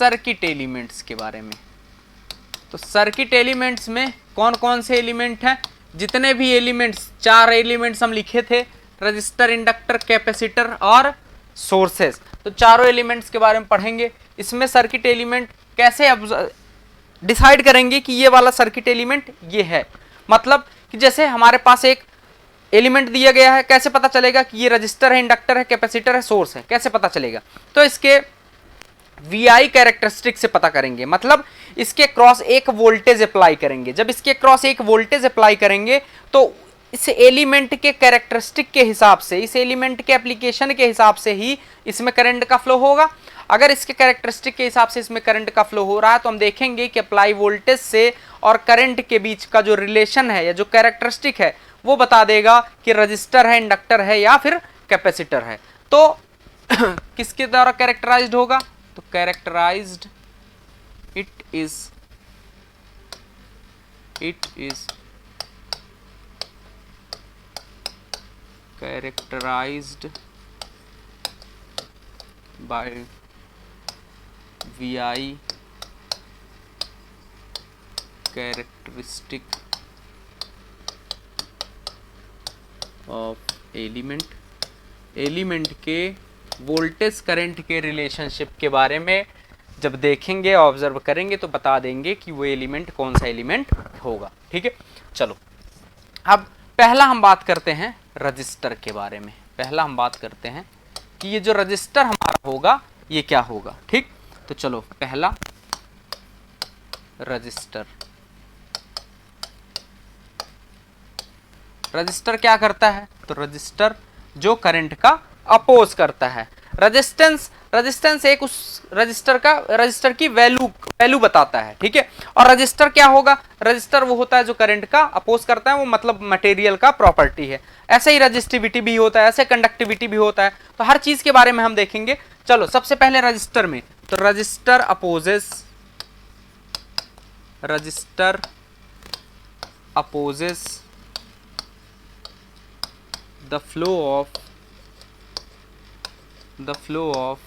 Circuit elements के बारे में। तो सर्किट एलिमेंट्स में कौन कौन से एलिमेंट हैं, जितने भी एलिमेंट्स, 4 एलिमेंट्स हम लिखे थे, रजिस्टर, इंडक्टर, कैपेसिटर और सोर्सेस, तो चारों एलिमेंट्स के बारे में पढ़ेंगे। इसमें सर्किट एलिमेंट कैसे डिसाइड करेंगे कि ये वाला सर्किट एलिमेंट ये है, मतलब कि जैसे हमारे पास एक एलिमेंट दिया गया है, कैसे पता चलेगा कि ये रजिस्टर है, इंडक्टर है, कैपेसिटर है, सोर्स है, कैसे पता चलेगा? तो इसके VI कैरेक्टरिस्टिक से पता करेंगे, मतलब इसके क्रॉस एक वोल्टेज अप्लाई करेंगे। जब इसके क्रॉस एक वोल्टेज अप्लाई करेंगे तो इस एलिमेंट के कैरेक्टरिस्टिक के हिसाब से, इस एलिमेंट के एप्लीकेशन के हिसाब से ही इसमें करंट का फ्लो होगा। अगर इसके कैरेक्टरिस्टिक के हिसाब से इसमें करंट का फ्लो हो रहा है तो हम देखेंगे कि अप्लाई वोल्टेज से और करंट के बीच का जो रिलेशन है या जो कैरेक्टरिस्टिक है वो बता देगा कि रजिस्टर है, इंडक्टर है या फिर कैपेसिटर है। तो किसके द्वारा कैरेक्टराइज्ड होगा? तो characterized it is characterized by VI characteristic of element के वोल्टेज करंट के रिलेशनशिप के बारे में जब देखेंगे, ऑब्जर्व करेंगे तो बता देंगे कि वो एलिमेंट कौन सा एलिमेंट होगा। ठीक है, चलो अब पहला हम बात करते हैं रजिस्टर के बारे में। पहला हम बात करते हैं कि ये जो रजिस्टर हमारा होगा ये क्या होगा। ठीक, तो चलो पहला रजिस्टर क्या करता है? तो रजिस्टर जो करंट का अपोज करता है। रेजिस्टेंस एक उस रजिस्टर की वैल्यू बताता है। ठीक है, और रजिस्टर क्या होगा? रजिस्टर वो होता है जो करंट का अपोज करता है, वो मतलब मटेरियल का प्रॉपर्टी है। ऐसे ही रजिस्टिविटी भी होता है, ऐसे कंडक्टिविटी भी होता है। तो हर चीज के बारे में हम देखेंगे। चलो सबसे पहले रजिस्टर में, तो register opposes the flow of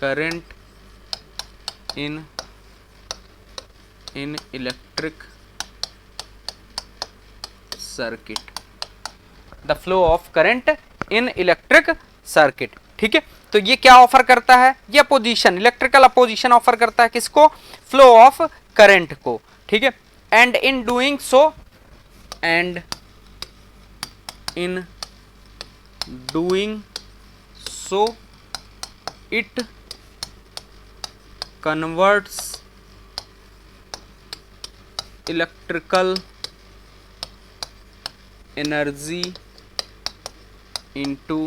current in electric circuit, the flow of current in electric circuit। ठीक है, तो ये क्या ऑफर करता है? ये अपोजिशन, इलेक्ट्रिकल अपोजिशन ऑफर करता है किसको? फ्लो ऑफ करंट को। ठीक है, and in doing so it converts electrical energy into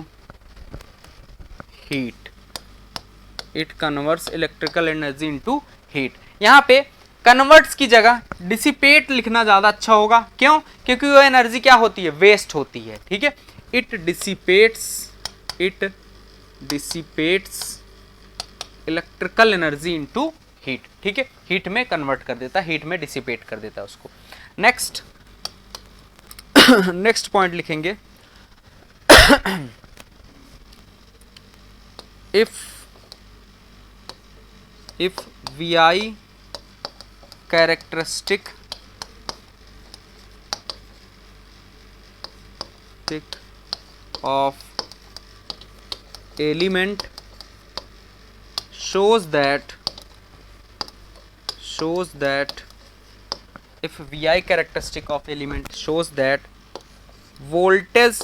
heat। यहाँ पे कन्वर्ट्स की जगह डिसिपेट लिखना ज्यादा अच्छा होगा। क्यों? क्योंकि वो एनर्जी क्या होती है? वेस्ट होती है। ठीक है, it dissipates electrical energy into heat. ठीक है, हीट में कन्वर्ट कर देता है, हीट में डिसिपेट कर देता है उसको। नेक्स्ट पॉइंट लिखेंगे, if VI characteristic of element shows that if VI characteristic of element shows that voltage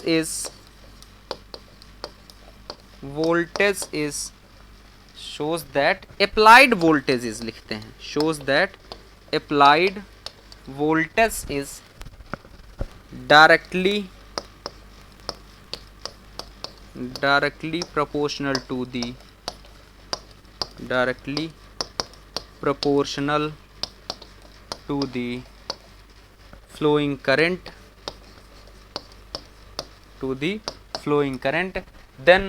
is shows that applied voltage is लिखते हैं, shows that applied voltage is directly proportional to the flowing current, then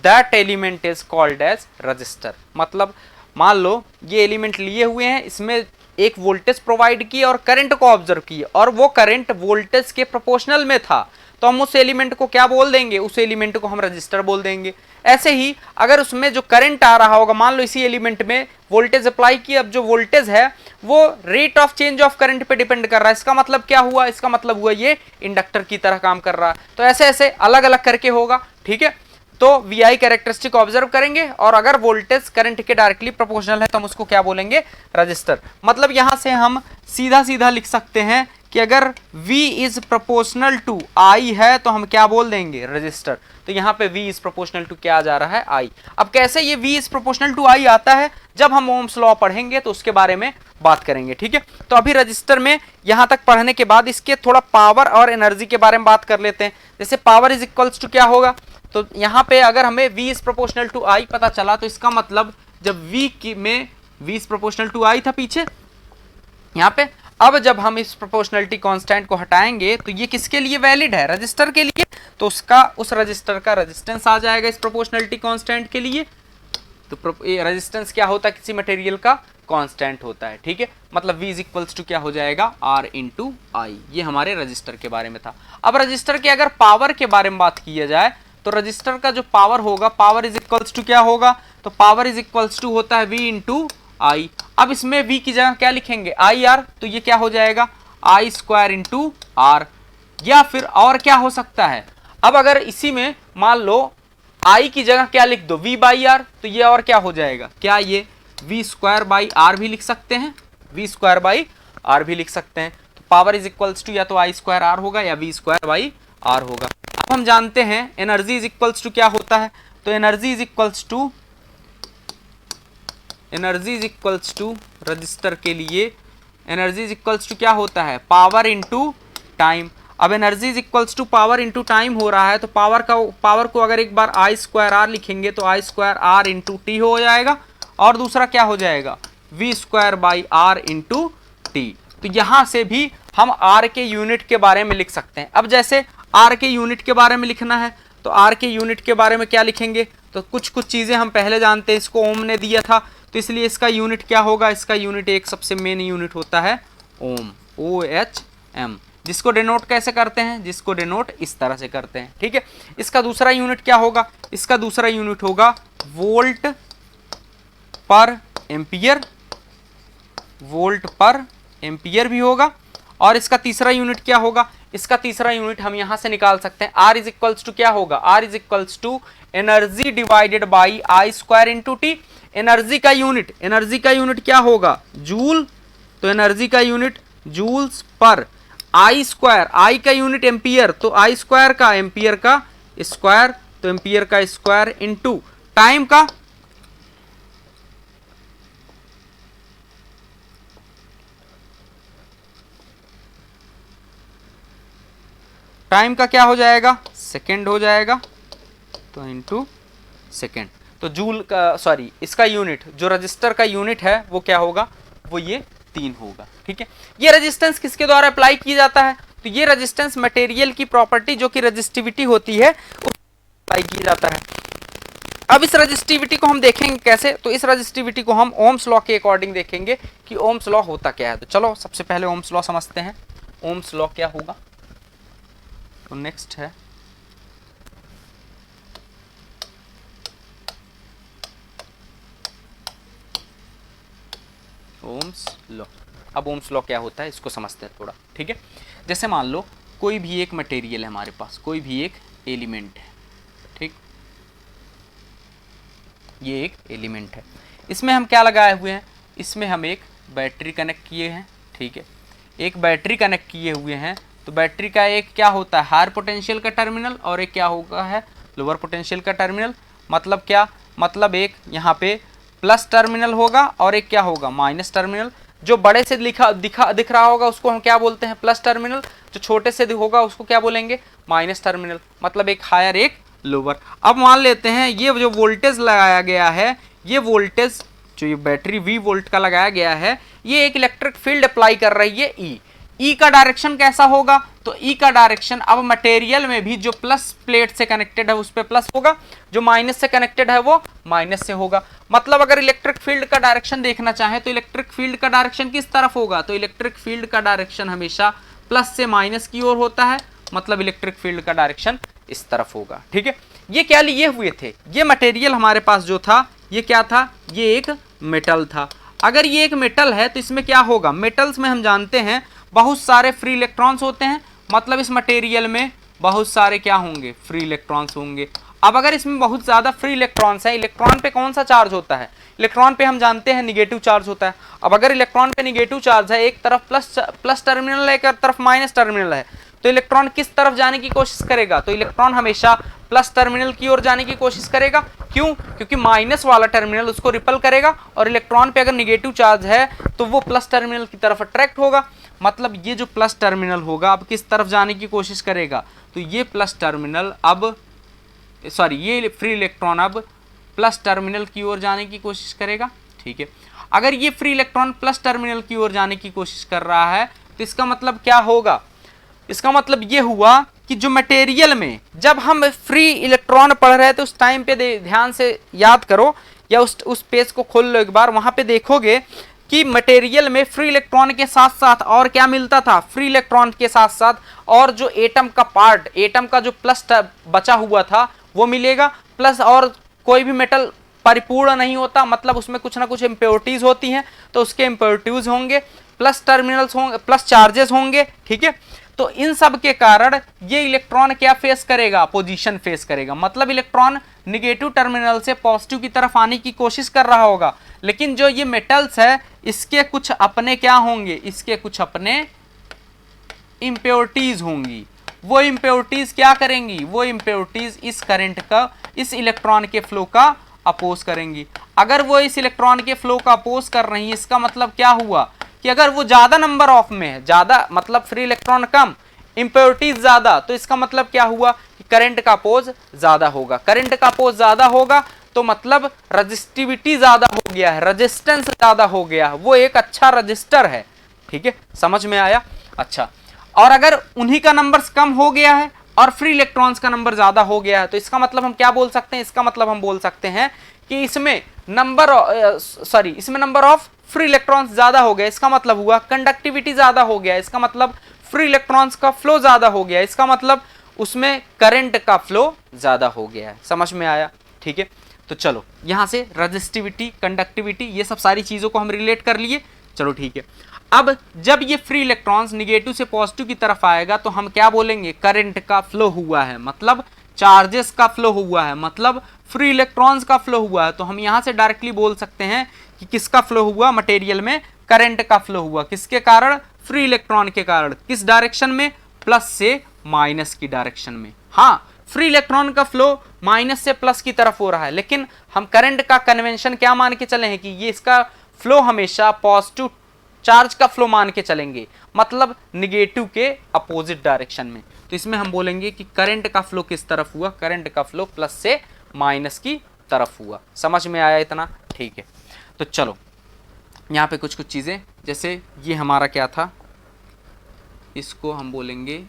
that element is called as resistor। मतलब मान लो ये element लिए हुए हैं, इसमें एक वोल्टेज प्रोवाइड की और करंट को ऑब्जर्व किए और वो करंट वोल्टेज के प्रोपोर्शनल में था, तो हम उस एलिमेंट को क्या बोल देंगे, उस एलिमेंट को हम रजिस्टर बोल देंगे। ऐसे ही अगर उसमें जो करंट आ रहा होगा, मान लो इसी एलिमेंट में वोल्टेज अप्लाई की, अब जो वोल्टेज है वो rate of change of current पे डिपेंड कर रहा है। इसका मतलब क्या हुआ, इसका मतलब हुआ ये इंडक्टर की तरह काम कर रहा है। तो ऐसे ऐसे अलग अलग करके होगा, ठीक है। तो वी आई कैरेक्टरिस्टिक ऑब्जर्व करेंगे और अगर वोल्टेज करंट के डायरेक्टली प्रोपोर्शनल है तो हम उसको क्या बोलेंगे, रजिस्टर। मतलब यहां से हम सीधा सीधा लिख सकते हैं कि अगर V is proportional to I है तो हम क्या बोल देंगे, रजिस्टर। तो यहाँ पे V इज प्रोपोर्शनल टू क्या आ जा रहा है, I। अब कैसे ये V is proportional to I आता है, जब हम ओम्स लॉ पढ़ेंगे तो उसके बारे में बात करेंगे, ठीक है। तो अभी रजिस्टर में यहाँ तक पढ़ने के बाद इसके थोड़ा पावर और एनर्जी के बारे में बात कर लेते हैं। जैसे पावर इज इक्वल्स टू क्या होगा, तो यहाँ पे अगर हमें V is proportional to I पता चला तो इसका मतलब जब V में V is proportional to I था पीछे यहाँ पे, अब जब हम इस प्रोपोर्शनलिटी कांस्टेंट को हटाएंगे तो ये किसके लिए वैलिड है, रजिस्टर के लिए। तो उसका उस रजिस्टर का रेजिस्टेंस आ जाएगा इस प्रोपोर्शनलिटी कांस्टेंट के लिए। तो रेजिस्टेंस क्या होता है, किसी मटेरियल का कांस्टेंट होता है, ठीक है। मतलब V इज इक्वल्स टू क्या हो जाएगा, R इंटू आई। ये हमारे रजिस्टर के बारे में था। अब रजिस्टर के अगर पावर के बारे में बात किया जाए तो रजिस्टर का जो पावर होगा, पावर इज इक्वल्स टू क्या होगा, तो पावर इज इक्वल्स टू होता है V इंटू आई। अब इसमें V की जगह क्या लिखेंगे, आई आर, तो ये क्या हो जाएगा, आई स्क्वायर इंटू आर। या फिर और क्या हो सकता है, अब अगर इसी में मान लो I की जगह क्या लिख दो, V बाई आर, तो ये और क्या हो जाएगा, क्या ये V स्क्वायर बाई आर भी लिख सकते हैं, V स्क्वायर बाई आर भी लिख सकते हैं। तो पावर इज इक्वल्स टू या तो आई स्क्वायर आर होगा या V स्क्वायर बाई आर होगा। अब हम जानते हैं एनर्जी इज इक्वल्स टू क्या होता है, तो energy is equals to resistor के लिए एनर्जी इज इक्वल्स टू क्या होता है, पावर इनटू टाइम। अब energy is equals to power into time हो रहा है, तो पावर को अगर एक बार आई स्क्वायर आर लिखेंगे तो I square R into T हो जाएगा, और दूसरा क्या हो जाएगा, V square by R into T. तो यहां से भी हम आर के यूनिट के बारे में लिख सकते हैं। अब जैसे आर के यूनिट के बारे में लिखना है तो आर के यूनिट के बारे में क्या लिखेंगे, तो कुछ चीजें हम पहले जानते हैं, इसको ओम ने दिया था तो इसलिए इसका यूनिट क्या होगा, इसका यूनिट एक सबसे मेन यूनिट होता है ओम, OHM, जिसको डिनोट कैसे करते हैं, जिसको डिनोट इस तरह से करते हैं, ठीक है। इसका दूसरा यूनिट क्या होगा, इसका दूसरा यूनिट होगा वोल्ट पर एम्पियर, वोल्ट पर एम्पियर भी होगा। और इसका तीसरा यूनिट क्या होगा, इसका तीसरा यूनिट हम यहां से निकाल सकते हैं, R इज इक्वल्स टू क्या होगा, R is equals to energy divided by I square into T. Energy का यूनिट क्या होगा, जूल, तो एनर्जी का यूनिट जूल्स पर आई स्क्वायर, आई का यूनिट एम्पियर, तो आई स्क्वायर का एम्पियर का स्क्वायर, तो एम्पियर का स्क्वायर इंटू टाइम का, टाइम का क्या हो जाएगा, सेकेंड हो जाएगा, तो इंटू सेकेंड। तो जूल का सॉरी इसका यूनिट, जो रजिस्टर का यूनिट है वो क्या होगा, वो ये 3 होगा, ठीक है। ये रेजिस्टेंस किसके द्वारा अप्लाई किया जाता है, तो ये रेजिस्टेंस मटेरियल की प्रॉपर्टी जो कि रेजिस्टिविटी होती है उस अप्लाई किया जाता है। अब इस रेजिस्टिविटी को हम देखेंगे कैसे, तो इस रेजिस्टिविटी को हम ओम्स लॉ के अकॉर्डिंग देखेंगे कि ओम्स लॉ होता क्या है। तो चलो सबसे पहले ओम्स लॉ समझते हैं, ओम्स लॉ क्या होगा। तो नेक्स्ट है ओम्स लॉ। अब ओम्स लॉ क्या होता है इसको समझते हैं थोड़ा, ठीक है। जैसे मान लो कोई भी एक मटेरियल है हमारे पास, कोई भी एक एलिमेंट है, ठीक, ये एक एलिमेंट है, इसमें हम क्या लगाए हुए हैं, इसमें हम एक बैटरी कनेक्ट किए हैं, ठीक है। एक बैटरी कनेक्ट किए हुए हैं, तो बैटरी का एक क्या होता है, हायर पोटेंशियल का टर्मिनल और एक क्या होगा है, लोअर पोटेंशियल का टर्मिनल। मतलब क्या, मतलब एक यहाँ पे प्लस टर्मिनल होगा और एक क्या होगा, माइनस टर्मिनल। जो बड़े से दिख रहा होगा उसको हम क्या बोलते हैं, प्लस टर्मिनल। जो छोटे से होगा उसको क्या बोलेंगे, माइनस टर्मिनल। मतलब एक हायर एक लोअर। अब मान लेते हैं ये जो वोल्टेज लगाया गया है, ये वोल्टेज जो ये बैटरी V वोल्ट का लगाया गया है, ये एक इलेक्ट्रिक फील्ड अप्लाई कर रही है E का डायरेक्शन कैसा होगा, तो E का डायरेक्शन अब मटेरियल में भी जो प्लस प्लेट से कनेक्टेड है उस पे प्लस होगा, जो माइनस से कनेक्टेड है वो माइनस से होगा। मतलब अगर इलेक्ट्रिक फील्ड का डायरेक्शन देखना चाहे तो इलेक्ट्रिक फील्ड का डायरेक्शन किस तरफ होगा, तो इलेक्ट्रिक फील्ड का डायरेक्शन हमेशा प्लस से माइनस की ओर होता है, मतलब इलेक्ट्रिक फील्ड का डायरेक्शन इस तरफ होगा। ठीक है, ये क्या लिए हुए थे, ये मटेरियल हमारे पास जो था ये क्या था, ये एक मेटल था। अगर ये एक मेटल है तो इसमें क्या होगा, मेटल्स में हम जानते हैं बहुत सारे फ्री इलेक्ट्रॉन्स होते हैं, मतलब इस मटेरियल में बहुत सारे क्या होंगे, फ्री इलेक्ट्रॉन्स होंगे। अब अगर इसमें बहुत ज़्यादा फ्री इलेक्ट्रॉन्स है, इलेक्ट्रॉन पे कौन सा चार्ज होता है, इलेक्ट्रॉन पे हम जानते हैं निगेटिव चार्ज होता है। अब अगर इलेक्ट्रॉन पे निगेटिव चार्ज है, एक तरफ प्लस टर्मिनल है, एक तरफ माइनस टर्मिनल है, तो इलेक्ट्रॉन किस तरफ जाने की कोशिश करेगा, तो इलेक्ट्रॉन हमेशा प्लस टर्मिनल की ओर जाने की कोशिश करेगा। क्यों, क्योंकि माइनस वाला टर्मिनल उसको रिपल करेगा और इलेक्ट्रॉन पे अगर निगेटिव चार्ज है तो वो प्लस टर्मिनल की तरफ अट्रैक्ट होगा। मतलब ये जो प्लस टर्मिनल होगा अब किस तरफ जाने की कोशिश करेगा, तो ये प्लस टर्मिनल अब ये फ्री इलेक्ट्रॉन अब प्लस टर्मिनल की ओर जाने की कोशिश करेगा। ठीक है, अगर ये फ्री इलेक्ट्रॉन प्लस टर्मिनल की ओर जाने की कोशिश कर रहा है तो इसका मतलब क्या होगा, इसका मतलब ये हुआ कि जो मटेरियल में जब हम फ्री इलेक्ट्रॉन पढ़ रहे थे उस टाइम पे ध्यान से याद करो या उस पेज को खोल लो एक बार, वहां पे देखोगे कि मटेरियल में फ्री इलेक्ट्रॉन के साथ साथ और क्या मिलता था, फ्री इलेक्ट्रॉन के साथ साथ और जो एटम का पार्ट, एटम का जो प्लस बचा हुआ था वो मिलेगा, प्लस और कोई भी मेटल परिपूर्ण नहीं होता, मतलब उसमें कुछ ना कुछ इम्प्योरिटीज होती हैं, तो उसके इम्प्योरिटीज होंगे, प्लस टर्मिनल्स होंगे, प्लस चार्जेस होंगे। ठीक है, तो इन सब के कारण ये इलेक्ट्रॉन क्या फेस करेगा, अपोजिशन फेस करेगा, मतलब इलेक्ट्रॉन निगेटिव टर्मिनल से पॉजिटिव की तरफ आने की कोशिश कर रहा होगा। लेकिन जो ये मेटल्स है इसके कुछ अपने क्या होंगे, इसके कुछ अपने इम्प्योरिटीज होंगी। वो इम्प्योरिटीज क्या करेंगी, वो इम्प्योरिटीज इस करंट का, इस इलेक्ट्रॉन के फ्लो का अपोज करेंगी। अगर वो इस इलेक्ट्रॉन के फ्लो का अपोज कर रही है, इसका मतलब क्या हुआ कि अगर वो ज्यादा नंबर ऑफ में है, ज्यादा मतलब फ्री इलेक्ट्रॉन कम, इम्प्योरिटीज ज्यादा, तो इसका मतलब क्या हुआ कि करंट का अपोज ज्यादा होगा। करंट का अपोज ज्यादा होगा तो मतलब रजिस्टिविटी ज्यादा हो गया है, रेजिस्टेंस ज्यादा हो गया है, वो एक अच्छा रजिस्टर है। ठीक है, समझ में आया। अच्छा, और अगर उन्हीं का नंबर कम हो गया है और फ्री इलेक्ट्रॉन्स का नंबर ज्यादा हो गया है तो इसका मतलब हम क्या बोल सकते हैं, इसका मतलब हम बोल सकते हैं कि इसमें नंबर ऑफ फ्री इलेक्ट्रॉन्स ज्यादा हो गया, इसका मतलब हुआ कंडक्टिविटी ज्यादा हो गया, इसका मतलब फ्री इलेक्ट्रॉन्स का फ्लो ज्यादा हो गया, इसका मतलब उसमें करंट का फ्लो ज्यादा हो गया है। समझ में आया। ठीक है, तो चलो यहां से रजिस्टिविटी, कंडक्टिविटी, ये सब सारी चीजों को हम रिलेट कर लिए। चलो ठीक है, अब जब ये फ्री इलेक्ट्रॉन्स निगेटिव से पॉजिटिव की तरफ आएगा तो हम क्या बोलेंगे, करंट का फ्लो हुआ है, मतलब चार्जेस का फ्लो हुआ है, मतलब फ्री इलेक्ट्रॉन्स का फ्लो हुआ है। तो हम यहां से डायरेक्टली बोल सकते हैं कि किसका फ्लो हुआ, मटेरियल में करंट का फ्लो हुआ, किसके कारण, फ्री इलेक्ट्रॉन के कारण। किस डायरेक्शन में, प्लस से माइनस की डायरेक्शन में। हाँ, फ्री इलेक्ट्रॉन का फ्लो माइनस से प्लस की तरफ हो रहा है, लेकिन हम करंट का कन्वेंशन क्या मान के चले हैं कि ये इसका फ्लो हमेशा पॉजिटिव चार्ज का फ्लो मान के चलेंगे, मतलब निगेटिव के अपोजिट डायरेक्शन में। तो इसमें हम बोलेंगे कि करंट का फ्लो किस तरफ हुआ, करंट का फ्लो प्लस से माइनस की तरफ हुआ। समझ में आया इतना। ठीक है, तो चलो यहाँ पे कुछ चीज़ें, जैसे ये हमारा क्या था, इसको हम बोलेंगे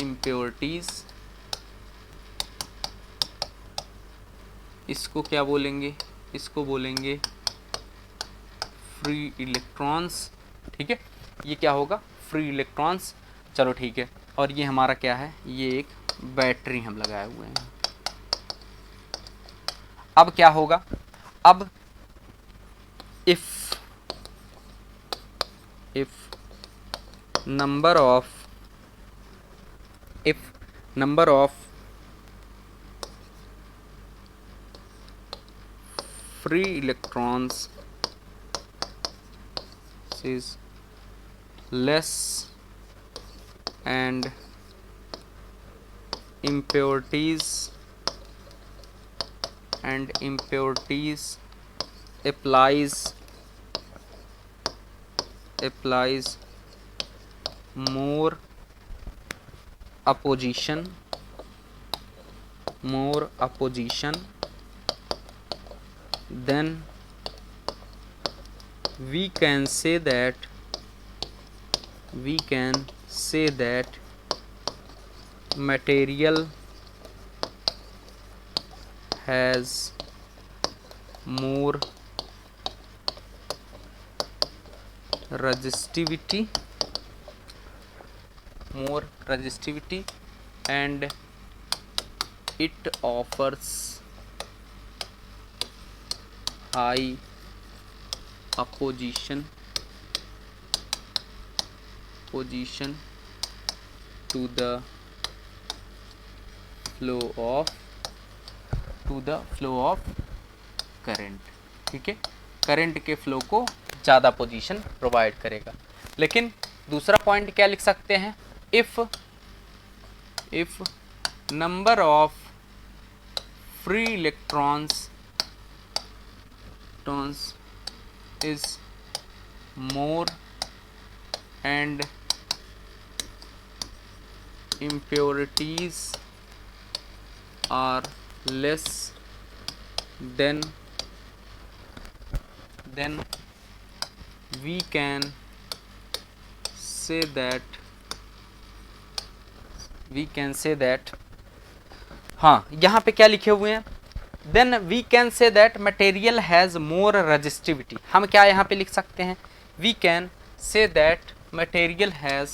इम्प्योरिटीज, इसको क्या बोलेंगे, इसको बोलेंगे फ्री इलेक्ट्रॉन्स। ठीक है, ये क्या होगा, फ्री इलेक्ट्रॉन्स। चलो ठीक है, और ये हमारा क्या है, ये एक बैटरी हम लगाए हुए हैं। अब क्या होगा, अब if number of free electrons is less and impurities applies more opposition, then we can say that material has more resistivity more resistivity and it offers high opposition to the flow of current. ठीक है, current के flow को ज़्यादा position provide करेगा। लेकिन दूसरा point क्या लिख सकते हैं, if number of free electrons is more and impurities are less, then we can say that हाँ, यहाँ पे क्या लिखे हुए हैं, then we can say that material has more resistivity। हम क्या यहाँ पे लिख सकते हैं, we can say that material has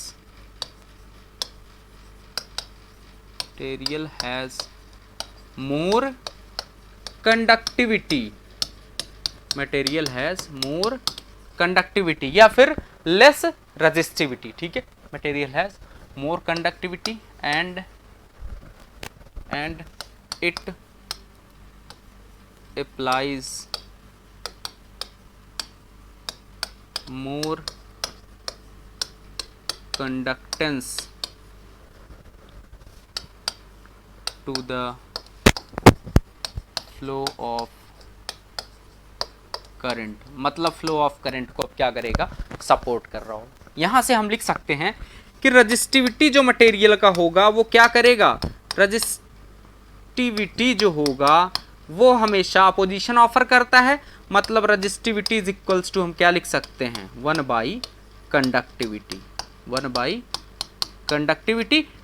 more conductivity या फिर less resistivity। ठीक है, material has more conductivity and it applies more conductance to the flow of current। मतलब फ्लो ऑफ करंट को अब क्या करेगा, सपोर्ट कर रहा हो। यहां से हम लिख सकते हैं कि रजिस्टिविटी जो मटेरियल का होगा वो क्या करेगा, रजिस्टिविटी जो होगा वो हमेशा अपोजिशन ऑफर करता है। मतलब रजिस्टिविटी इज इक्वल्स टू हम क्या लिख सकते हैं, 1 बाई कंडक्टिविटी।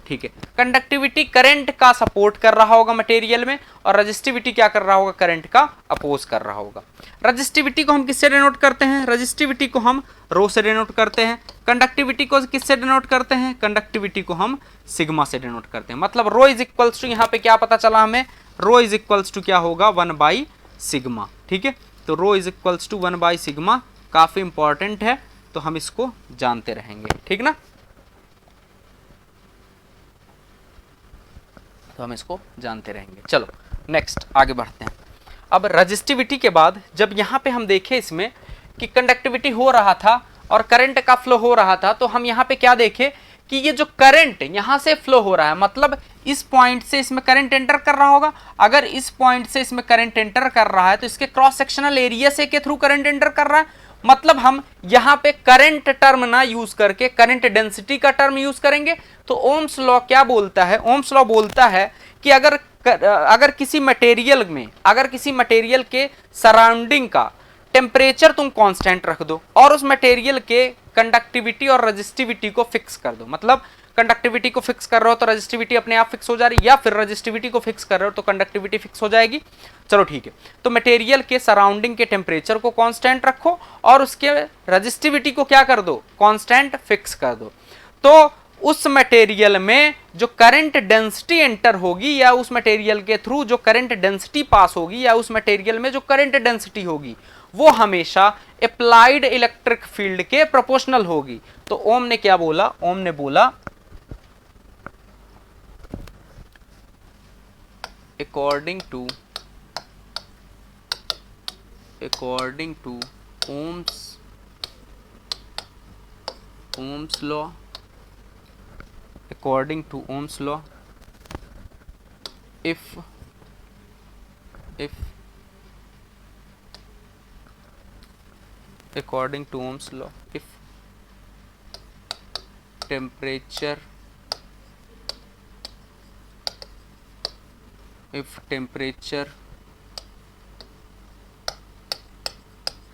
ठीक है, कंडक्टिविटी करंट का सपोर्ट कर रहा होगा मटेरियल में और रजिस्टिविटी क्या कर रहा होगा, करंट का अपोज कर रहा होगा। रजिस्टिविटी को हम किससे डिनोट करते हैं, रजिस्टिविटी को हम रो से डिनोट करते हैं। कंडक्टिविटी को किससे डिनोट करते हैं, कंडक्टिविटी को हम सिग्मा से डिनोट करते हैं। मतलब रो इज इक्वल्स टू, यहाँ पे क्या पता चला हमें, रो इज इक्वल्स टू क्या होगा, 1 बाई सिग्मा। ठीक है, तो rho is equals to 1 by sigma काफी इंपॉर्टेंट है, तो हम इसको जानते रहेंगे। ठीक ना, तो हम इसको जानते रहेंगे। चलो नेक्स्ट आगे बढ़ते हैं। अब रजिस्टिविटी के बाद जब यहाँ पे हम देखें इसमें कि कंडक्टिविटी हो रहा था और करंट का फ्लो हो रहा था, तो हम यहाँ पे क्या देखें कि ये जो करंट यहाँ से फ्लो हो रहा है, मतलब इस पॉइंट से इसमें करंट एंटर कर रहा होगा। अगर इस पॉइंट से इसमें करंट एंटर कर रहा है तो इसके क्रॉस सेक्शनल एरिया से के थ्रू करंट एंटर कर रहा है। मतलब हम यहाँ पे करंट टर्म ना यूज करके करंट डेंसिटी का टर्म यूज करेंगे। तो ओम्स लॉ क्या बोलता है, ओम्स लॉ बोलता है कि अगर किसी मटेरियल के सराउंडिंग का टेम्परेचर तुम कांस्टेंट रख दो और उस मटेरियल के कंडक्टिविटी और रजिस्टिविटी को फिक्स कर दो, मतलब कंडक्टिविटी को फिक्स कर रहे हो तो रजिस्टिविटी अपने आप फिक्स हो जा रही, या फिर रजिस्टिविटी को फिक्स कर रहे हो तो कंडक्टिविटी फिक्स हो जाएगी। चलो ठीक है, तो मटेरियल के सराउंडिंग के टेम्परेचर को कांस्टेंट रखो और उसके रजिस्टिविटी को क्या कर दो, कांस्टेंट फिक्स कर दो। तो उस मटेरियल में जो करंट डेंसिटी एंटर होगी या उस मटेरियल के थ्रू जो करंट डेंसिटी पास होगी या उस मटेरियल में जो करंट डेंसिटी होगी वो हमेशा अप्लाइड इलेक्ट्रिक फील्ड के प्रोपोर्शनल होगी। तो ओम ने क्या बोला, ओम ने बोला according to Ohm's law, according to Ohm's law, if according to Ohm's law, if temperature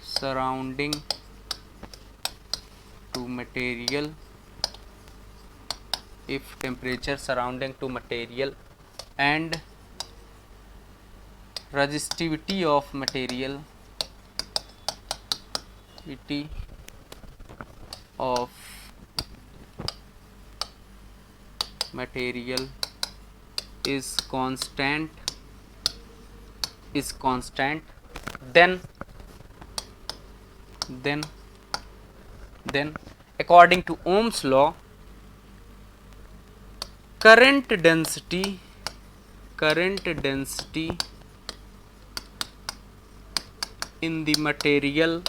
surrounding to material, if temperature surrounding to material and resistivity of material material is constant, then according to Ohm's law, current density in the material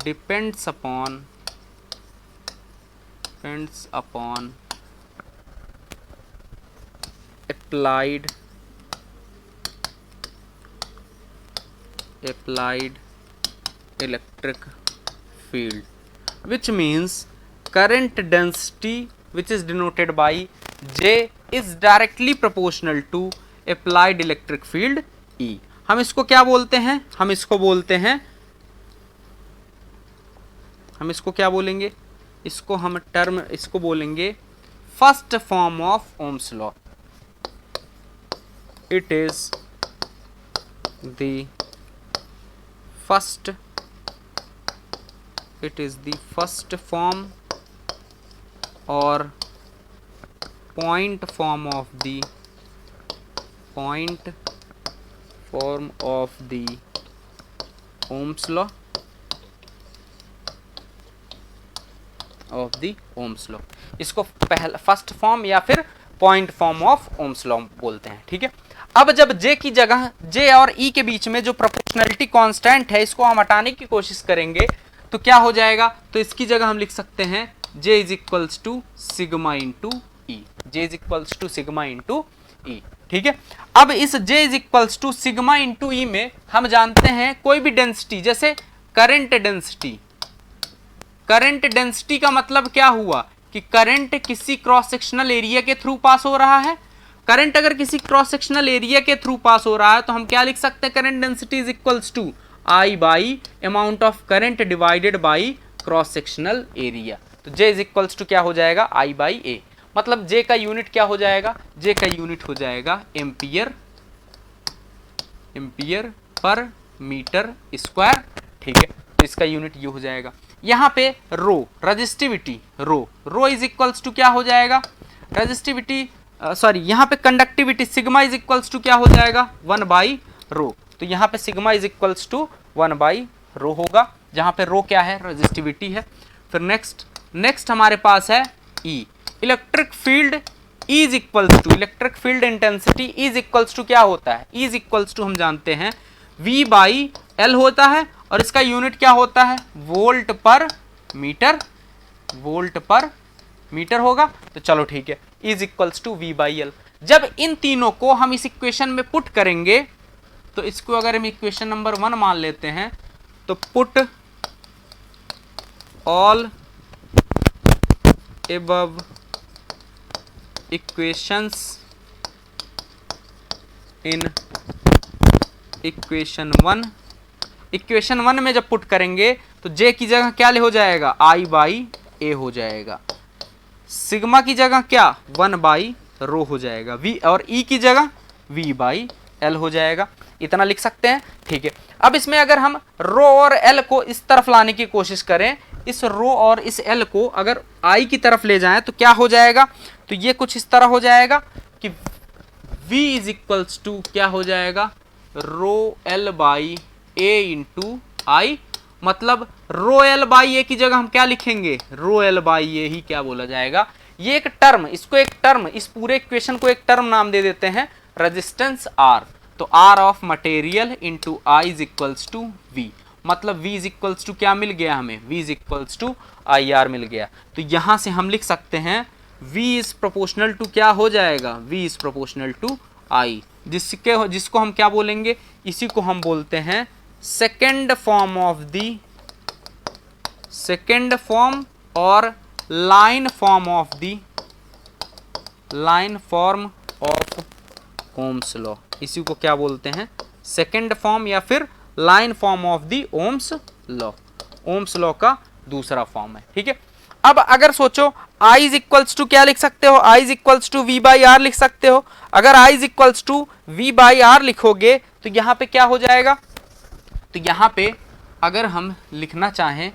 depends upon applied electric field, which means current density, which is denoted by J, is directly proportional to applied electric field E. हम इसको क्या बोलते हैं? हम इसको क्या बोलेंगे? इसको हम इसको बोलेंगे first form of Ohm's law. It is the first form और point form of the Ohm's law इसको पहला फर्स्ट फॉर्म या फिर point form of Ohm's law बोलते हैं. ठीक है. अब जब J की जगह J और E के बीच में जो प्रोपोर्शनलिटी कांस्टेंट है इसको हम हटाने की कोशिश करेंगे तो क्या हो जाएगा? तो इसकी जगह हम लिख सकते हैं J is equals to sigma into E. J is equals to sigma into E. ठीक है. अब इस J is equals to sigma into E में हम जानते हैं कोई भी डेंसिटी, जैसे करंट डेंसिटी का मतलब क्या हुआ कि करंट किसी क्रॉस सेक्शनल एरिया के थ्रू पास हो रहा है. करंट अगर किसी क्रॉस सेक्शनल एरिया के थ्रू पास हो रहा है तो हम क्या लिख सकते हैं? Current density is equals to I by amount of current divided by cross sectional area. तो J इज इक्वल्स टू क्या हो जाएगा? I by A. मतलब J का यूनिट क्या हो जाएगा? J का यूनिट हो जाएगा एम्पियर पर मीटर स्क्वायर. ठीक है. तो इसका यूनिट ये हो जाएगा. यहाँ पे rho resistivity rho is equals to क्या हो जाएगा? रजिस्टिविटी यहाँ पे conductivity sigma is equals to क्या हो जाएगा? 1 बाई रो. तो यहाँ पे sigma is equals to 1 by rho होगा, जहाँ पे रो क्या है? रजिस्टिविटी है. फिर नेक्स्ट हमारे पास है E. Electric field E is equals to electric field intensity E is equals to क्या होता है? E इज इक्वल्स टू हम जानते हैं V बाई L होता है और इसका यूनिट क्या होता है? वोल्ट पर मीटर होगा. तो चलो ठीक है. E is equals to V by L. जब इन तीनों को हम इस इक्वेशन में पुट करेंगे तो इसको अगर हम इक्वेशन नंबर 1 मान लेते हैं तो put all above equations in equation 1 में जब पुट करेंगे तो J की जगह क्या हो जाएगा? I बाई ए हो जाएगा. सिग्मा की जगह क्या? 1 बाई रो हो जाएगा. V और E की जगह V बाई L हो जाएगा. इतना लिख सकते हैं. ठीक है. अब इसमें अगर हम रो और L को इस तरफ लाने की कोशिश करें, इस रो और इस L को अगर I की तरफ ले जाएं तो क्या हो जाएगा? तो ये कुछ इस तरह हो जाएगा कि V इज इक्वल्स टू क्या हो जाएगा? रो L बाई ए इंटू आई. मतलब रो L बाई ए की जगह हम क्या लिखेंगे? रो L बाई ए ही क्या बोला जाएगा? ये एक टर्म, इस पूरे इक्वेशन को एक टर्म नाम दे देते हैं रेजिस्टेंस R. तो R of material into I is equals to V. मतलब V इज इक्वल्स टू क्या मिल गया हमें? V is equals to IR मिल गया. तो यहां से हम लिख सकते हैं V इज प्रोपोर्शनल टू क्या हो जाएगा? V is proportional to I. जिसको हम क्या बोलेंगे? इसी को हम बोलते हैं सेकेंड फॉर्म और line form of Ohm's law. इसी को क्या बोलते हैं? सेकेंड फॉर्म या फिर line form of the Ohm's law का दूसरा फॉर्म है. ठीक है. अब अगर सोचो I इज इक्वल्स टू क्या लिख सकते हो? I is equals to V by R लिख सकते हो. अगर I is equals to V by R लिखोगे तो यहाँ पे क्या हो जाएगा? तो यहाँ पे अगर हम लिखना चाहें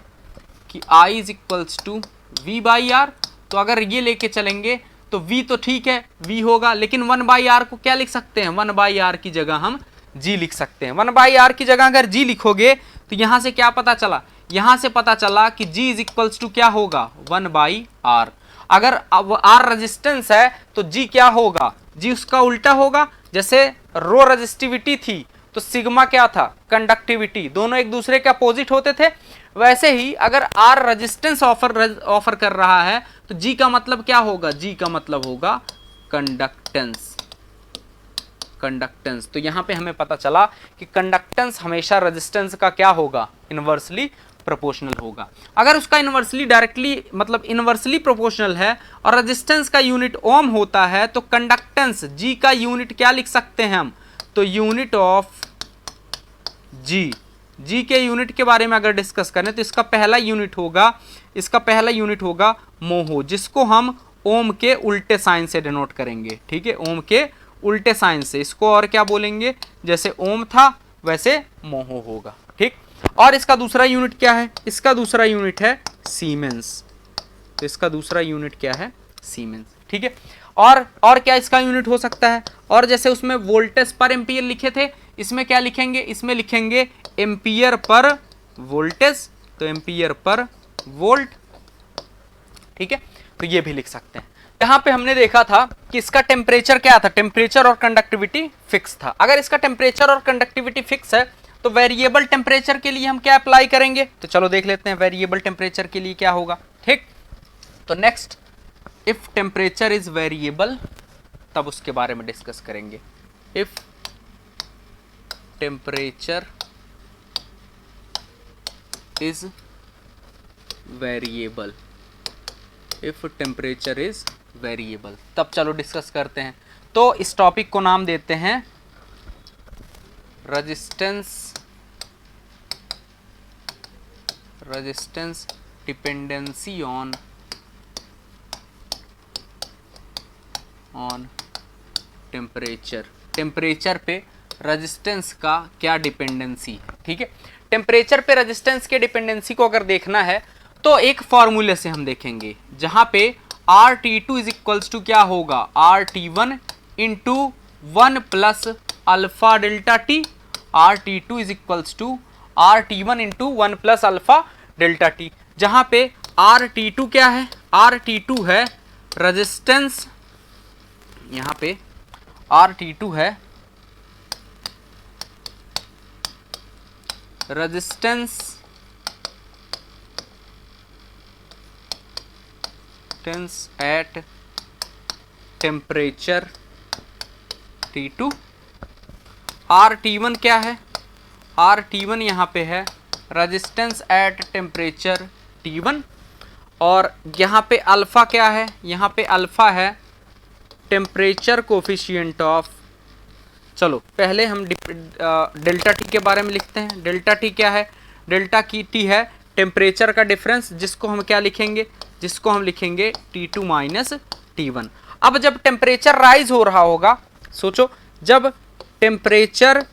कि I is equals to V by R, तो अगर ये लेके चलेंगे तो V तो ठीक है V होगा, लेकिन 1/r को क्या लिख सकते हैं, 1/r की जगह हम G लिख सकते हैं। 1/r की जगह अगर G लिखोगे तो यहाँ से क्या पता चला, यहाँ से पता चला कि G इज इक्वल्स टू क्या होगा 1/r। अगर अब R रेजिस्टेंस है तो G क्या होगा, G उसका उल्टा होगा। जैसे रो रेजिस्टिविटी थी तो सिग्मा क्या था, कंडक्टिविटी, दोनों एक दूसरे के अपोजिट होते थे। वैसे ही अगर R रेजिस्टेंस ऑफर कर रहा है तो G का मतलब क्या होगा, G का मतलब होगा कंडक्टेंस। कंडक्टेंस, तो यहां पे हमें पता चला कि कंडक्टेंस हमेशा रेजिस्टेंस का क्या होगा, इनवर्सली प्रोपोर्शनल होगा। अगर उसका इनवर्सली डायरेक्टली मतलब इनवर्सली प्रोपोर्शनल है और रेजिस्टेंस का यूनिट ओम होता है तो कंडक्टेंस G का यूनिट क्या लिख सकते हैं हम, तो यूनिट ऑफ G के यूनिट के बारे में अगर डिस्कस करें तो इसका पहला यूनिट होगा मोहो, जिसको हम ओम के उल्टे साइन से डिनोट करेंगे। ठीक है, ओम के उल्टे साइन से इसको और क्या बोलेंगे, जैसे ओम था वैसे मोहो होगा। ठीक, और इसका दूसरा यूनिट क्या है, इसका दूसरा यूनिट है सीमेंस। तो इसका दूसरा यूनिट क्या है, सीमेंस। ठीक है, और क्या इसका यूनिट हो सकता है, और जैसे उसमें वोल्टेज पर एम्पियर लिखे थे, इसमें क्या लिखेंगे, इसमें लिखेंगे एम्पियर पर वोल्टेज, तो एम्पियर पर वोल्ट। ठीक है, तो ये भी लिख सकते हैं। यहाँ पे हमने देखा था कि इसका टेम्परेचर क्या था, टेम्परेचर और कंडक्टिविटी फिक्स था। अगर इसका टेम्परेचर और कंडक्टिविटी फिक्स है तो वेरिएबल टेम्परेचर के लिए हम क्या अप्लाई करेंगे, तो चलो देख लेते हैं वेरिएबल टेम्परेचर के लिए क्या होगा। ठीक, तो next if temperature is variable, तब उसके बारे में डिस्कस करेंगे। If temperature is variable, if temperature is variable, तब चलो डिस्कस करते हैं। तो इस टॉपिक को नाम देते हैं resistance dependency on temperature. Temperature पे रेजिस्टेंस का क्या डिपेंडेंसी है। ठीक है, टेम्परेचर पे रेजिस्टेंस के डिपेंडेंसी को अगर देखना है तो एक फॉर्मूले से हम देखेंगे, जहां पे RT2 इज इक्वल्स टू क्या होगा, RT1 into 1 plus alpha delta T. RT2 is equals to RT1 into 1 plus alpha delta T, जहां पे RT2 क्या है, RT2 है रेजिस्टेंस, यहां पे RT2 है resistance at temperature T2। RT1 क्या है, RT1 यहाँ पे है रेजिस्टेंस एट टेम्परेचर T1, और यहाँ पे अल्फा क्या है, यहाँ पे अल्फा है टेम्परेचर कोफिशिएंट ऑफ, चलो पहले हम डेल्टा टी के बारे में लिखते हैं। डेल्टा टी क्या है, डेल्टा की टी है टेम्परेचर का डिफरेंस, जिसको हम क्या लिखेंगे, जिसको हम लिखेंगे T2 माइनस T1। अब जब टेम्परेचर राइज हो रहा होगा, सोचो जब टेम्परेचर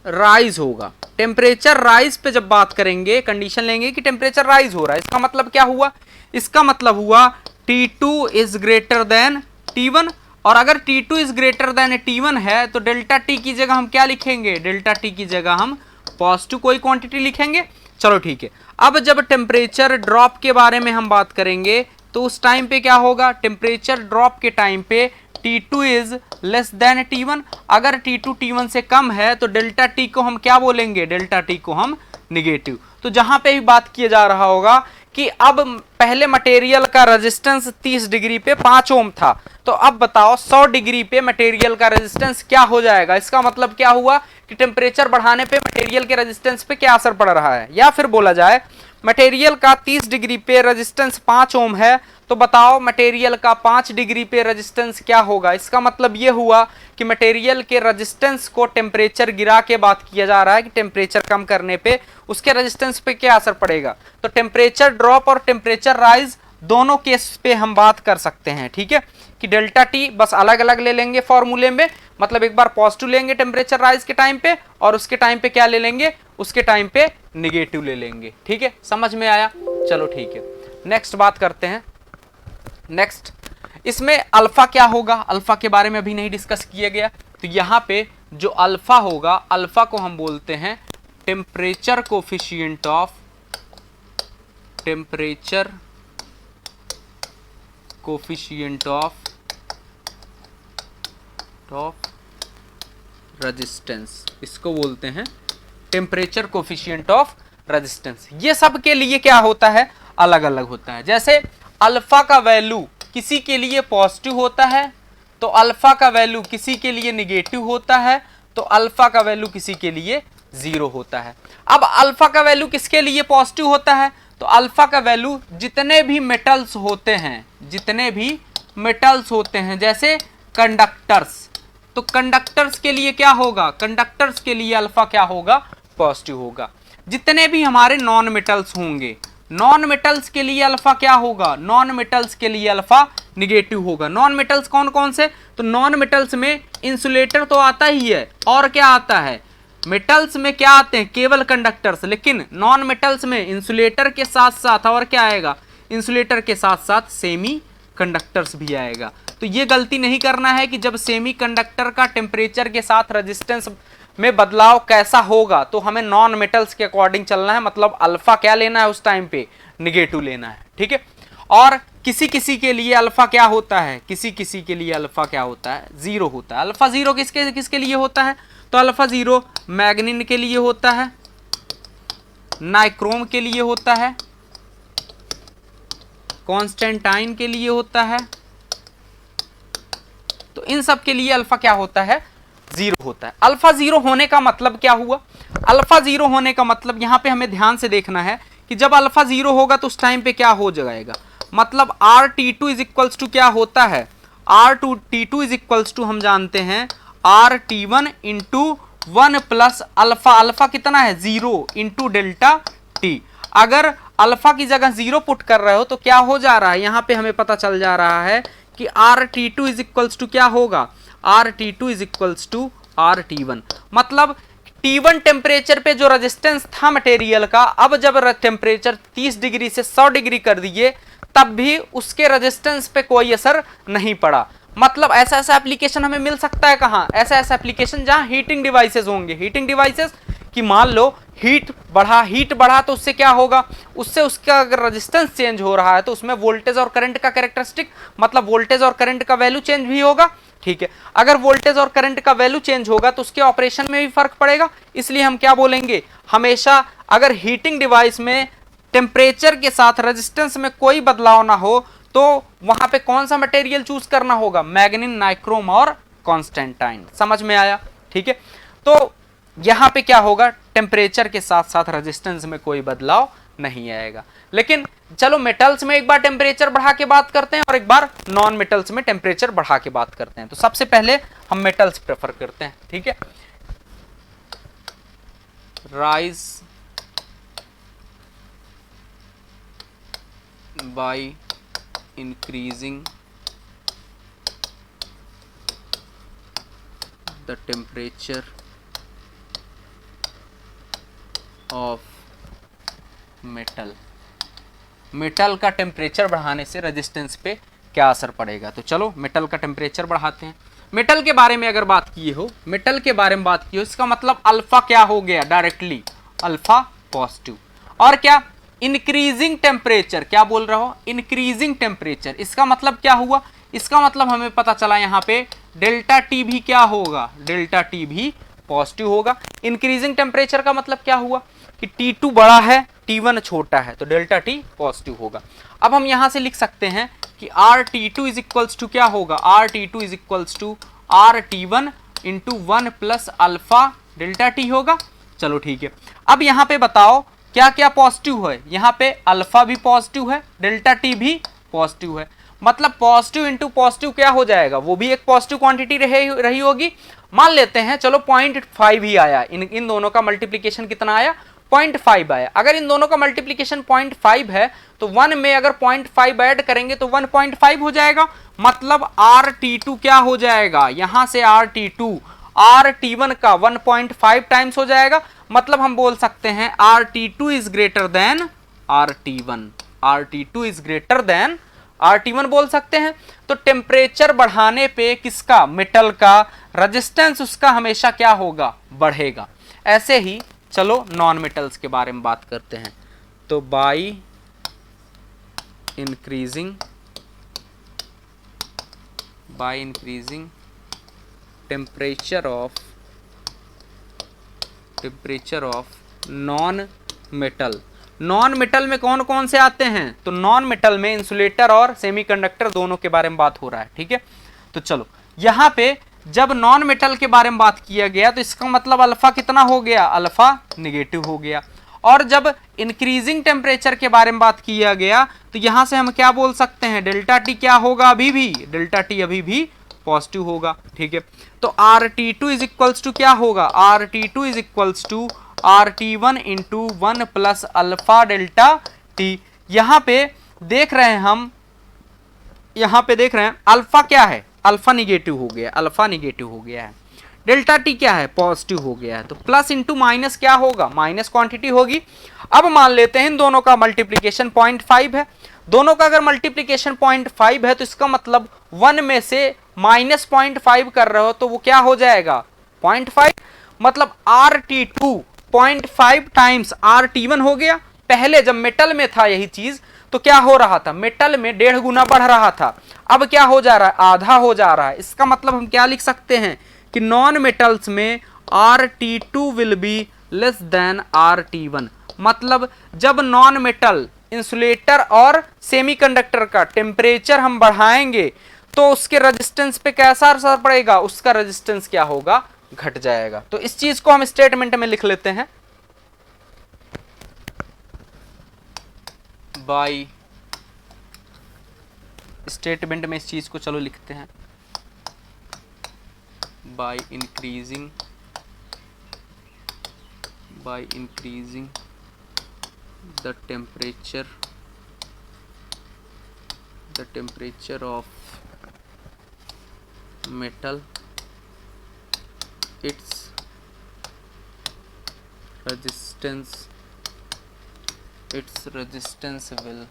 राइज होगा, टेम्परेचर राइज पे जब बात करेंगे, कंडीशन लेंगे कि टेम्परेचर राइज हो रहा है, इसका मतलब क्या हुआ, इसका मतलब हुआ T2 is greater than T1, और अगर T2 is greater than T1 है तो डेल्टा टी की जगह हम क्या लिखेंगे, डेल्टा टी की जगह हम पॉजिटिव कोई क्वांटिटी लिखेंगे। चलो ठीक है, अब जब टेम्परेचर ड्रॉप के बारे में हम बात करेंगे तो उस टाइम पे क्या होगा, टेम्परेचर ड्रॉप के टाइम पे T2 is less than T1। अगर T2 T1 से कम है तो डेल्टा टी को हम क्या बोलेंगे, डेल्टा टी को हम निगेटिव। तो जहां पे भी बात किया जा रहा होगा कि अब पहले मटेरियल का रेजिस्टेंस 30 डिग्री पे 5 ओम था, तो अब बताओ 100 डिग्री पे मटेरियल का रेजिस्टेंस क्या हो जाएगा। इसका मतलब क्या हुआ कि टेम्परेचर बढ़ाने पे मटेरियल के रेजिस्टेंस पे क्या असर पड़ रहा है, या फिर बोला जाए मटेरियल का 30 डिग्री पे रेजिस्टेंस 5 ओम है, तो बताओ मटेरियल का 5 डिग्री पे रेजिस्टेंस क्या होगा। इसका मतलब ये हुआ कि मटेरियल के रेजिस्टेंस को टेम्परेचर गिरा के बात किया जा रहा है कि टेम्परेचर कम करने पे उसके रेजिस्टेंस पे क्या असर पड़ेगा। तो टेम्परेचर ड्रॉप और टेम्परेचर राइज दोनों केस पे हम बात कर सकते हैं। ठीक है, कि डेल्टा टी बस अलग अलग ले लेंगे फॉर्मूले में, मतलब एक बार पॉजिटिव लेंगे टेम्परेचर राइज के टाइम पे, और उसके टाइम पे क्या ले लेंगे, उसके टाइम पे निगेटिव ले लेंगे। ठीक है, समझ में आया? चलो ठीक है, नेक्स्ट बात करते हैं। नेक्स्ट इसमें अल्फा क्या होगा, अल्फा के बारे में अभी नहीं डिस्कस किया गया। तो यहाँ पे जो अल्फा होगा, अल्फा को हम बोलते हैं टेम्परेचर कोफिशिएंट ऑफ रेजिस्टेंस, इसको बोलते हैं टेम्परेचर कोफिशिएंट ऑफ रेजिस्टेंस। ये सब के लिए क्या होता है, अलग अलग होता है। जैसे अल्फा का वैल्यू किसी के लिए पॉजिटिव होता है, तो अल्फा का वैल्यू किसी के लिए निगेटिव होता है, तो अल्फा का वैल्यू किसी के लिए 0 होता है। अब अल्फा का वैल्यू किसके लिए पॉजिटिव होता है, तो अल्फा का वैल्यू जितने भी मेटल्स होते हैं, जैसे कंडक्टर्स, तो कंडक्टर्स के लिए क्या होगा, कंडक्टर्स के लिए अल्फा क्या होगा, पॉजिटिव होगा। जितने भी हमारे नॉन मेटल्स होंगे, नॉन मेटल्स के लिए अल्फा क्या होगा, नॉन मेटल्स के लिए अल्फा निगेटिव होगा। नॉन मेटल्स कौन कौन से, तो नॉन मेटल्स में इंसुलेटर तो आता ही है, और क्या आता है, मेटल्स में क्या आते हैं, केवल कंडक्टर्स, लेकिन नॉन मेटल्स में इंसुलेटर के साथ साथ और क्या आएगा, इंसुलेटर के साथ साथ सेमी कंडक्टर्स भी आएगा। तो ये गलती नहीं करना है कि जब सेमी कंडक्टर का टेम्परेचर के साथ रेजिस्टेंस में बदलाव कैसा होगा, तो हमें नॉन मेटल्स के अकॉर्डिंग चलना है, मतलब अल्फा क्या लेना है उस टाइम पे, निगेटिव लेना है। ठीक है, और किसी किसी के लिए अल्फा क्या होता है, किसी किसी के लिए अल्फा क्या होता है, 0 होता है। अल्फा 0 किसके किसके लिए होता है, तो अल्फा 0 मैग्नीन के लिए होता है, नाइक्रोम के लिए होता है, कॉन्स्टेंटाइन के लिए होता है, तो इन सब के लिए अल्फा क्या होता है, 0 होता है। अल्फा 0 होने का मतलब क्या हुआ, अल्फा 0 होने का मतलब यहां पे हमें ध्यान से देखना है कि जब अल्फा 0 होगा तो उस टाइम पे क्या हो जाएगा, मतलब RT2 इज इक्वल्स टू क्या होता है, R2T2 इज इक्वल्स टू हम जानते हैं RT1 into 1 plus alpha, alpha कितना है 0 इंटू डेल्टा टी। अगर अल्फा की जगह 0 पुट कर रहे हो तो क्या हो जा रहा है, यहां पे हमें पता चल जा रहा है कि RT2 इज इक्वल्स टू क्या होगा, RT2 is equals to RT1। मतलब T1 टेम्परेचर पे जो रेजिस्टेंस था मटेरियल का, अब जब टेम्परेचर 30 डिग्री से 100 डिग्री कर दिए तब भी उसके रेजिस्टेंस पे कोई असर नहीं पड़ा। मतलब ऐसा ऐसा एप्लीकेशन हमें मिल सकता है कहाँ, ऐसा ऐसा एप्लीकेशन जहां हीटिंग डिवाइसेस होंगे, हीटिंग डिवाइसेस कि मान लो हीट बढ़ा तो उससे क्या होगा, उससे उसका अगर रेजिस्टेंस चेंज हो रहा है तो उसमें वोल्टेज और करंट का कैरेक्टरिस्टिक, मतलब वोल्टेज और करंट का वैल्यू चेंज भी होगा। ठीक है, अगर वोल्टेज और करंट का वैल्यू चेंज होगा तो उसके ऑपरेशन में भी फर्क पड़ेगा। इसलिए हम क्या बोलेंगे, हमेशा अगर हीटिंग डिवाइस में टेम्परेचर के साथ रेजिस्टेंस में कोई बदलाव ना हो तो वहां पे कौन सा मटेरियल चूज करना होगा, मैग्नीन, नाइक्रोम और कॉन्स्टेंटाइन। समझ में आया? ठीक है, तो यहां पे क्या होगा, टेम्परेचर के साथ साथ रेजिस्टेंस में कोई बदलाव नहीं आएगा। लेकिन चलो मेटल्स में एक बार टेम्परेचर बढ़ा के बात करते हैं और एक बार नॉन मेटल्स में टेम्परेचर बढ़ा के बात करते हैं। तो सबसे पहले हम मेटल्स प्रेफर करते हैं। ठीक है, rise by increasing the temperature of metal. Metal का टेम्परेचर बढ़ाने से रेजिस्टेंस पे क्या असर पड़ेगा, तो चलो मेटल का टेम्परेचर बढ़ाते हैं। मेटल के बारे में अगर बात की हो, मेटल के बारे में बात की हो, इसका मतलब अल्फा क्या हो गया, डायरेक्टली अल्फा पॉजिटिव। और क्या, इंक्रीजिंग टेम्परेचर, क्या बोल रहा हो, इंक्रीजिंग टेम्परेचर, इसका मतलब क्या हुआ, इसका मतलब हमें पता चला यहाँ पे डेल्टा टी भी क्या होगा, डेल्टा टी भी पॉजिटिव होगा। इंक्रीजिंग टेम्परेचर का मतलब क्या हुआ कि T2 बड़ा है, T1 छोटा है, तो डेल्टा टी पॉजिटिव होगा। अब हम यहां से लिख सकते हैं कि RT2 इज इक्वल्स टू क्या होगा, RT2 is equals to RT1 into 1 plus alpha delta T होगा। चलो ठीक है, अब यहां पे बताओ क्या क्या पॉजिटिव है, यहां पे अल्फा भी पॉजिटिव है, डेल्टा टी भी पॉजिटिव है, मतलब पॉजिटिव इंटू पॉजिटिव क्या हो जाएगा, वो भी एक पॉजिटिव क्वांटिटी रही होगी। मान लेते हैं चलो 0.5 ही आया, इन दोनों का मल्टीप्लीकेशन कितना आया, 0.5 आया। अगर इन दोनों का मल्टीप्लीकेशन 0.5 है तो 1 में अगर 0.5 ऐड करेंगे तो 1.5 हो जाएगा, मतलब RT2 क्या हो जाएगा, यहां से RT2 RT1 का 1.5 टाइम्स हो जाएगा, मतलब हम बोल सकते हैं RT2 is greater than RT1, RT2 is greater than RT1 बोल सकते हैं। तो टेम्परेचर बढ़ाने पे किसका, मेटल का रेजिस्टेंस उसका हमेशा क्या होगा, बढ़ेगा। ऐसे ही चलो नॉन मेटल्स के बारे में बात करते हैं। तो by increasing temperature of non metal. Non metal में कौन कौन से आते हैं, तो नॉन मेटल में इंसुलेटर और सेमीकंडक्टर दोनों के बारे में बात हो रहा है, ठीक है। तो चलो यहां पे जब नॉन मेटल के बारे में बात किया गया तो इसका मतलब अल्फा कितना हो गया, अल्फा निगेटिव हो गया। और जब इंक्रीजिंग टेम्परेचर के बारे में बात किया गया तो यहां से हम क्या बोल सकते हैं, डेल्टा टी क्या होगा, अभी भी डेल्टा टी अभी भी पॉजिटिव होगा, ठीक है। तो RT2 इज इक्वल्स टू क्या होगा, RT2 is equals to RT1 into 1 plus alpha delta T. यहां पे देख रहे हैं हम, यहां पे देख रहे हैं अल्फा क्या है, अल्फा निगेटिव हो गया, अल्फा निगेटिव हो गया है, डेल्टा टी क्या है, पॉजिटिव हो गया है। तो प्लस इंटू माइनस क्या होगा, माइनस क्वांटिटी होगी। अब मान लेते हैं इन दोनों का मल्टीप्लीकेशन 0.5 है, दोनों का अगर मल्टीप्लीकेशन 0.5 है तो इसका मतलब 1 में से माइनस 0.5 कर रहे हो तो वो क्या हो जाएगा 0.5, मतलब RT2 0.5 टाइम्स RT1 हो गया। पहले जब मेटल में था यही चीज तो क्या हो रहा था, मेटल में 1.5 गुना बढ़ रहा था, अब क्या हो जा रहा है, आधा हो जा रहा है। इसका मतलब हम क्या लिख सकते हैं कि नॉन मेटल्स में RT2 will be less than RT1, मतलब जब नॉन मेटल इंसुलेटर और सेमीकंडक्टर का टेम्परेचर हम बढ़ाएंगे तो उसके रेजिस्टेंस पे कैसा असर पड़ेगा, उसका रेजिस्टेंस क्या होगा, घट जाएगा। तो इस चीज को हम स्टेटमेंट में लिख लेते हैं, बाई स्टेटमेंट में इस चीज को चलो लिखते हैं, by increasing the temperature of metal, its resistance will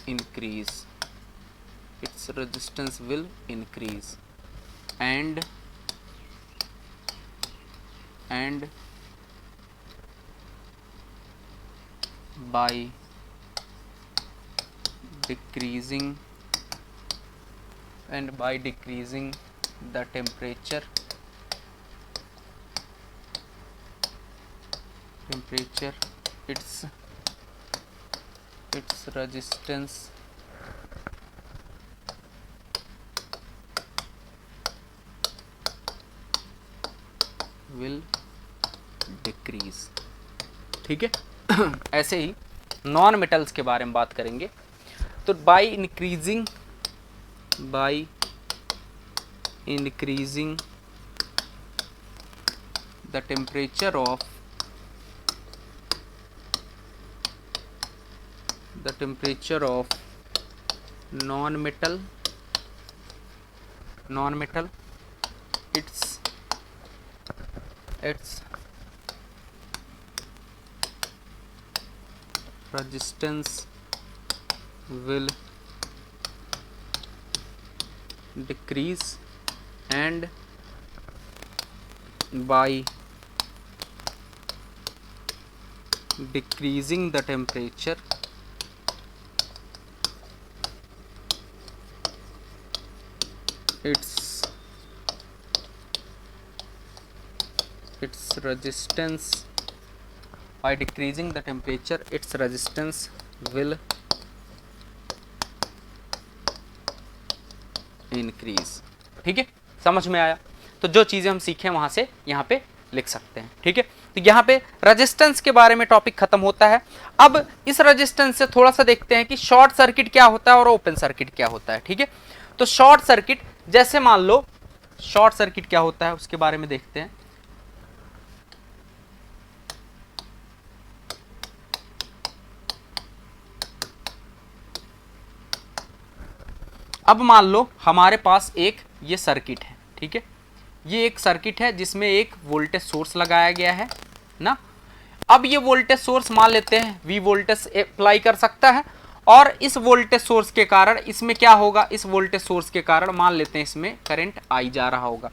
increase, its resistance will increase and by decreasing the temperature its resistance will decrease, ठीक है। ऐसे ही नॉन मेटल्स के बारे में बात करेंगे तो by increasing the temperature of non-metal its resistance will decrease and by decreasing the temperature its resistance by decreasing the temperature its resistance will increase, ठीक है। समझ में आया, तो जो चीजें हम सीखे वहां से यहाँ पे लिख सकते हैं, ठीक है। तो यहाँ पे रेजिस्टेंस के बारे में टॉपिक खत्म होता है। अब इस रेजिस्टेंस से थोड़ा सा देखते हैं कि शॉर्ट सर्किट क्या होता है और ओपन सर्किट क्या होता है, ठीक है। तो शॉर्ट सर्किट, जैसे मान लो शॉर्ट सर्किट क्या होता है उसके बारे में देखते हैं। अब मान लो हमारे पास एक ये सर्किट है, ठीक है, ये एक सर्किट है जिसमें एक वोल्टेज सोर्स लगाया गया है ना। अब ये वोल्टेज सोर्स मान लेते हैं V वोल्टेज अप्लाई कर सकता है और इस वोल्टेज सोर्स के कारण इसमें क्या होगा, इस वोल्टेज सोर्स के कारण मान लेते हैं इसमें करंट आई जा रहा होगा।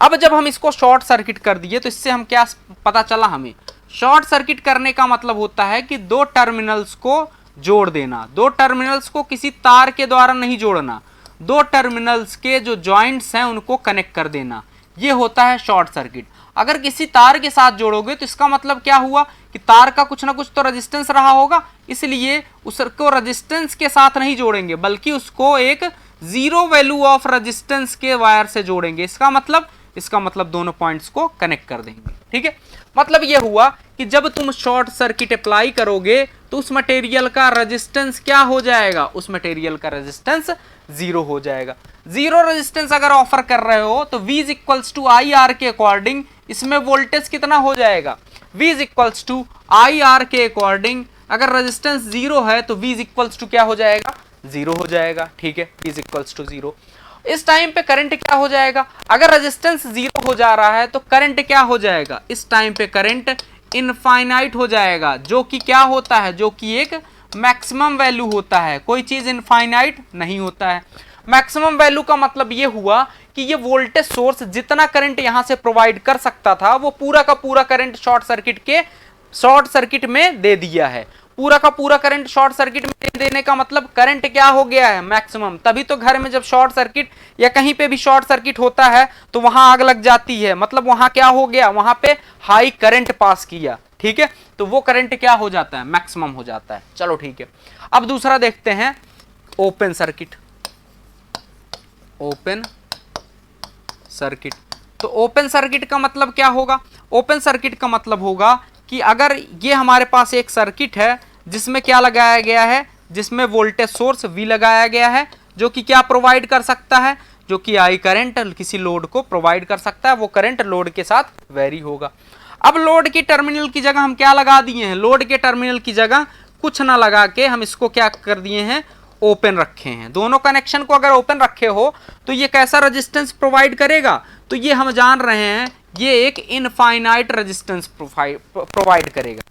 अब जब हम इसको शॉर्ट सर्किट कर दिए तो इससे हम क्या पता चला, हमें शॉर्ट सर्किट करने का मतलब होता है कि दो टर्मिनल्स को जोड़ देना, दो टर्मिनल्स को किसी तार के द्वारा नहीं जोड़ना, दो टर्मिनल्स के जो जॉइंट्स हैं उनको कनेक्ट कर देना, ये होता है शॉर्ट सर्किट। अगर किसी तार के साथ जोड़ोगे तो इसका मतलब क्या हुआ कि तार का कुछ ना कुछ तो रेजिस्टेंस रहा होगा, इसलिए उसको रेजिस्टेंस के साथ नहीं जोड़ेंगे बल्कि उसको एक जीरो वैल्यू ऑफ रेजिस्टेंस के वायर से जोड़ेंगे। इसका मतलब दोनों पॉइंट्स को कनेक्ट कर देंगे, ठीक है। मतलब यह हुआ कि जब तुम शॉर्ट सर्किट अप्लाई करोगे तो उस मटेरियल का रेजिस्टेंस क्या हो जाएगा, उस मटेरियल का रेजिस्टेंस जीरो हो जाएगा। जीरो रेजिस्टेंस अगर ऑफर कर रहे हो तो V is equals to I R के अकॉर्डिंग इसमें वोल्टेज कितना हो जाएगा, V is equals to I R के अकॉर्डिंग अगर रेजिस्टेंस जीरो है तो V इज इक्वल्स टू क्या हो जाएगा, जीरो हो जाएगा, ठीक है, V is equals to zero. इस टाइम पे करंट क्या हो जाएगा, अगर रेजिस्टेंस जीरो हो जा रहा है तो करंट क्या हो जाएगा, इस टाइम पे करंट इनफाइनाइट हो जाएगा, जो कि क्या होता है, जो कि एक मैक्सिमम वैल्यू होता है। कोई चीज इनफाइनाइट नहीं होता है। मैक्सिमम वैल्यू का मतलब ये हुआ कि ये वोल्टेज सोर्स जितना करंट यहां से प्रोवाइड कर सकता था वो पूरा का पूरा करंट शॉर्ट सर्किट में दे दिया है। पूरा का पूरा करंट शॉर्ट सर्किट में देने का मतलब करंट क्या हो गया है, मैक्सिमम। तभी तो घर में जब शॉर्ट सर्किट या कहीं पे भी शॉर्ट सर्किट होता है तो वहां आग लग जाती है, मतलब वहां क्या हो गया, वहां पे हाई करंट पास किया, ठीक है, तो वो करंट क्या हो जाता है, मैक्सिमम हो जाता है। चलो ठीक है, अब दूसरा देखते हैं ओपन सर्किट। ओपन सर्किट, तो ओपन सर्किट का मतलब क्या होगा, ओपन सर्किट का मतलब होगा कि अगर ये हमारे पास एक सर्किट है जिसमें क्या लगाया गया है, जिसमें वोल्टेज सोर्स V लगाया गया है, जो कि क्या प्रोवाइड कर सकता है, जो कि आई करंट किसी लोड को प्रोवाइड कर सकता है, वो करंट लोड के साथ वेरी होगा। अब लोड की टर्मिनल की जगह हम क्या लगा दिए हैं, लोड के टर्मिनल की जगह कुछ ना लगा के हम इसको क्या कर दिए हैं, ओपन रखे हैं। दोनों कनेक्शन को अगर ओपन रखे हो तो ये कैसा रेजिस्टेंस प्रोवाइड करेगा, तो ये हम जान रहे हैं ये एक इनफाइनाइट रेजिस्टेंस प्रोवाइड करेगा।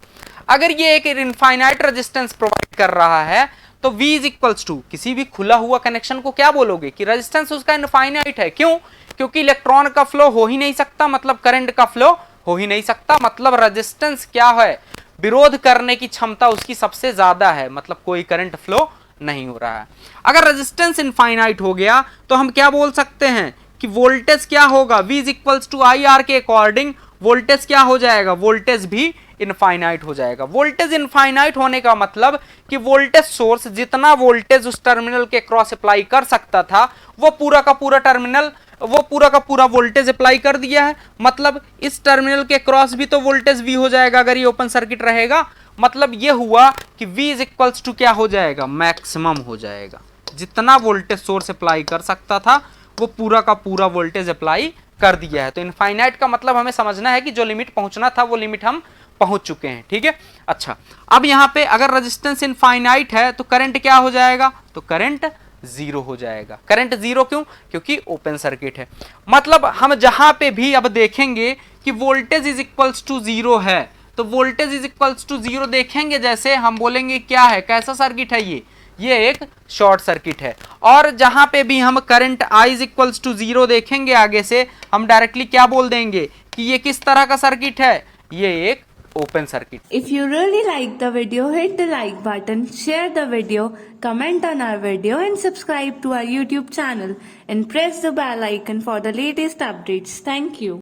अगर ये एक इनफाइनाइट रेजिस्टेंस प्रोवाइड कर रहा है तो V इज इक्वल्स टू, किसी भी खुला हुआ कनेक्शन को क्या बोलोगे कि रेजिस्टेंस उसका इनफाइनाइट है। क्यों, क्योंकि इलेक्ट्रॉन का फ्लो हो ही नहीं सकता, मतलब करंट का फ्लो हो ही नहीं सकता, मतलब रेजिस्टेंस क्या है, विरोध करने की क्षमता उसकी सबसे ज्यादा है, मतलब कोई करंट फ्लो नहीं हो रहा है। अगर रेजिस्टेंस इनफाइनाइट हो गया तो हम क्या बोल सकते हैं कि वोल्टेज क्या होगा, V is equals to I R के अकॉर्डिंग वोल्टेज क्या हो जाएगा, वोल्टेज भी इनफाइनाइट हो जाएगा। वोल्टेज इनफाइनाइट होने का मतलब कि वोल्टेज सोर्स जितना वोल्टेज उस टर्मिनल के क्रॉस अप्लाई कर सकता था वो पूरा का पूरा वोल्टेज अप्लाई कर दिया है, मतलब इस टर्मिनल के क्रॉस भी तो वोल्टेज V हो जाएगा अगर ये ओपन सर्किट रहेगा। मतलब ये हुआ कि V इज इक्वल्स टू क्या हो जाएगा, मैक्सिमम हो जाएगा। जितना वोल्टेज सोर्स अप्लाई कर सकता था वो पूरा का पूरा वोल्टेज अप्लाई कर दिया है। तो इनफाइनाइट का मतलब हमें समझना है कि जो लिमिट पहुंचना था वो लिमिट हम पहुंच चुके हैं, ठीक है। अच्छा, अब यहाँ पे अगर रेजिस्टेंस इनफाइनाइट है तो करंट क्या हो जाएगा, तो करंट जीरो हो जाएगा। करंट जीरो क्यों, क्योंकि ओपन सर्किट है। मतलब हम जहां पे भी अब देखेंगे कि voltage is equals to zero है तो voltage is equals to zero देखेंगे, जैसे हम बोलेंगे क्या है, कैसा सर्किट है ये एक शॉर्ट सर्किट है। और जहां पे भी हम current I is equals to zero देखेंगे आगे से हम डायरेक्टली क्या बोल देंगे कि ये किस तरह का सर्किट है, ये एक open circuit. If you really like the video, hit the like button, share the video, comment on our video and subscribe to our YouTube channel and press the bell icon for the latest updates. Thank you.